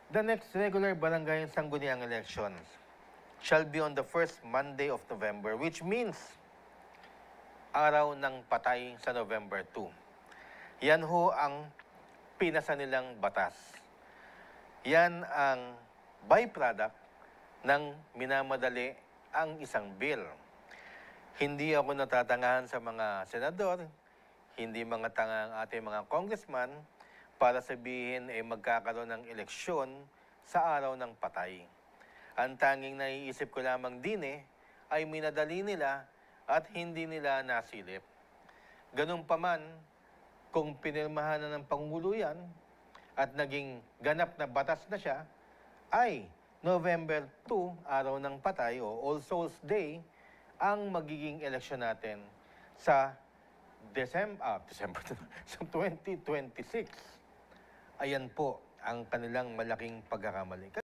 The next regular barangay sangguniang elections shall be on the first Monday of November, which means araw ng patay sa November 2. Yan ho ang pinasa nilang batas. Yan ang byproduct ng minamadali ang isang bill. Hindi ako natatangahan sa mga senador, hindi mga tanga ang ating mga congressman para sabihin ay magkakaroon ng eleksyon sa araw ng patay. Ang tanging naiisip ko lamang din ay minadali nila at hindi nila nasilip. Ganun pa man, kung pinirmahan na ng Pangulo yan at naging ganap na batas na siya, ay November 2, araw ng patay o All Souls Day, ang magiging eleksyon natin sa December sa 2026. Ayan po ang kanilang malaking pagkakamali.